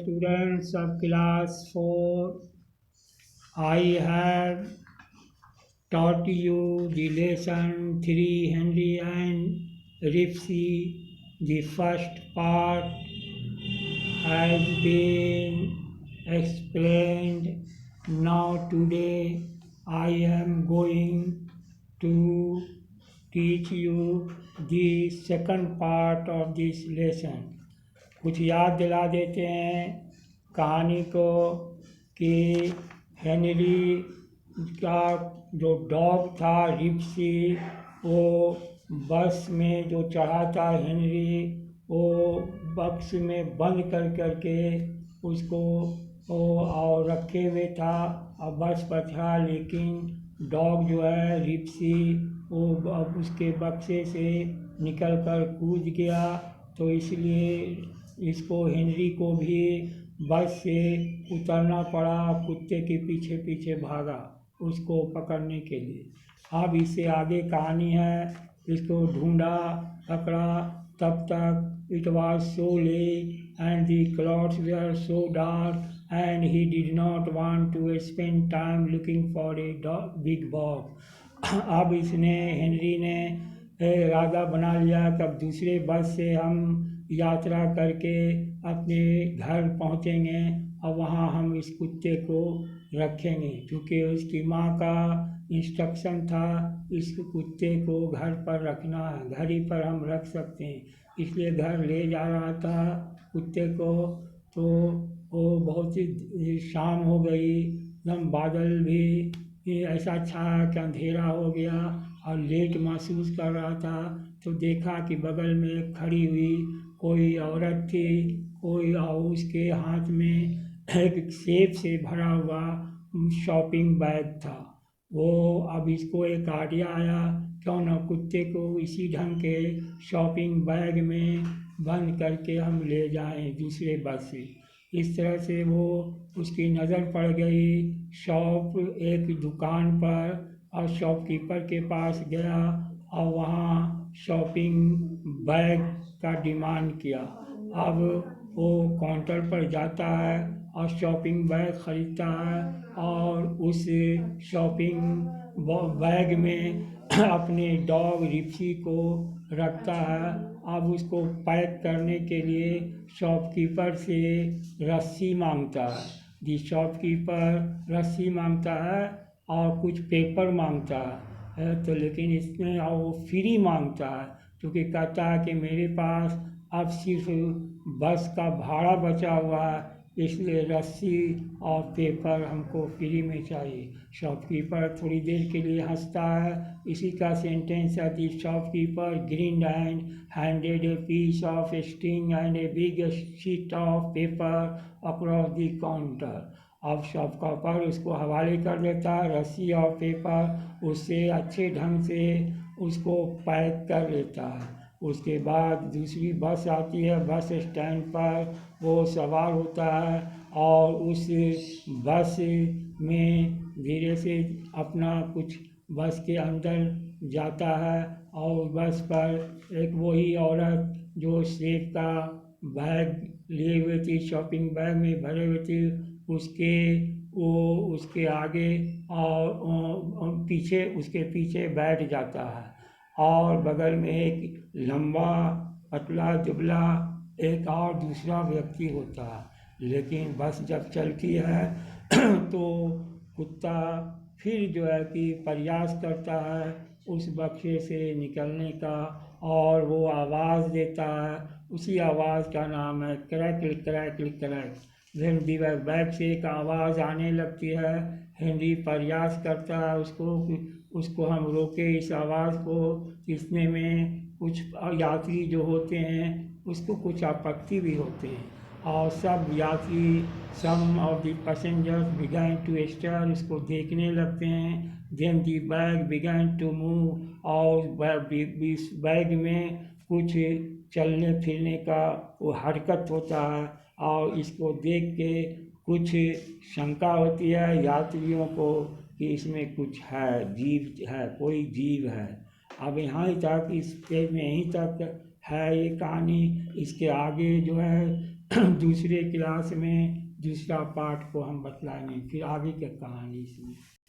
Students of class 4, I have taught you the lesson 3 Henry and Ripsey. The first part has been explained. Now today I am going to teach you the second part of this lesson. कुछ याद दिला देते हैं कहानी को कि Henry का जो डॉग था रिप्सी, वो बस में जो चढ़ा था हेनरी, वो बक्स में बंद कर करके उसको वो और रखे हुए था और बस पर था, लेकिन डॉग जो है रिप्सी वो अब उसके बक्से से निकल कर कूद गया। तो इसलिए इसको हेनरी को भी बस से उतरना पड़ा, कुत्ते के पीछे पीछे भागा उसको पकड़ने के लिए। अब इससे आगे कहानी है, इसको ढूंढा पकड़ा, तब तक it was so late and the clouds were so dark and he did not want to spend time looking for a big bog. अब इसने हेनरी ने इरादा बना लिया कि अब दूसरे बस से हम यात्रा करके अपने घर पहुंचेंगे और वहाँ हम इस कुत्ते को रखेंगे, क्योंकि उसकी माँ का इंस्ट्रक्शन था इस कुत्ते को घर पर रखना है, घर ही पर हम रख सकते हैं। इसलिए घर ले जा रहा था कुत्ते को। तो वो बहुत ही शाम हो गई, एकदम बादल भी ऐसा छाया कि अंधेरा हो गया और लेट महसूस कर रहा था। तो देखा कि बगल में खड़ी हुई कोई औरत थी, कोई और उसके हाथ में एक सेब से भरा हुआ शॉपिंग बैग था। वो अब इसको एक आइडिया आया, क्यों न कुत्ते को इसी ढंग के शॉपिंग बैग में बंद करके हम ले जाएं दूसरे बस से। इस तरह से वो उसकी नज़र पड़ गई एक दुकान पर और शॉपकीपर के पास गया और वहाँ शॉपिंग बैग का डिमांड किया। अब वो काउंटर पर जाता है और शॉपिंग बैग ख़रीदता है और उस शॉपिंग बैग में अपने डॉग रिप्सी को रखता है। अब उसको पैक करने के लिए शॉपकीपर से रस्सी मांगता है। दी शॉपकीपर रस्सी मांगता है और कुछ पेपर मांगता है, तो लेकिन इसमें और वो फ्री मांगता है, क्योंकि कहता है कि मेरे पास अब सिर्फ बस का भाड़ा बचा हुआ है, इसलिए रस्सी और पेपर हमको फ्री में चाहिए। शॉपकीपर थोड़ी देर के लिए हंसता है। इसी का सेंटेंस है, the shopkeeper grinned and handed a piece of string and a big sheet of paper across the counter. अब शॉपकीपर उसको हवाले कर देता है रस्सी और पेपर, उससे अच्छे ढंग से उसको पैक कर लेता है। उसके बाद दूसरी बस आती है, बस स्टैंड पर वो सवार होता है और उस बस में धीरे से अपना कुछ बस के अंदर जाता है और बस पर एक वही औरत जो सेब का बैग लिए हुए थी, शॉपिंग बैग में भरे हुए थी, उसके आगे और पीछे उसके पीछे बैठ जाता है और बगल में एक लंबा पतला दुबला एक और दूसरा व्यक्ति होता है। लेकिन बस जब चलती है तो कुत्ता फिर जो है कि प्रयास करता है उस बक्से से निकलने का और वो आवाज़ देता है। उसी आवाज़ का नाम है crackle crackle crack. Henry bag से एक आवाज़ आने लगती है। हेनरी प्रयास करता है उसको हम रोके इस आवाज़ को। इसमें में कुछ यात्री जो होते हैं उसको कुछ आपत्ति भी होते हैं और सब यात्री some of the passengers began to stare, इसको देखने लगते हैं। Then the bag began to move और बैग में कुछ चलने फिरने का वो हरकत होता है और इसको देख के कुछ शंका होती है यात्रियों को कि इसमें कुछ है, जीव है, कोई जीव है। अब यहाँ ही तक इस पेज में यहीं तक है ये कहानी। इसके आगे जो है दूसरे क्लास में दूसरा पाठ को हम बतलाएंगे, फिर आगे क्या कहानी इसमें।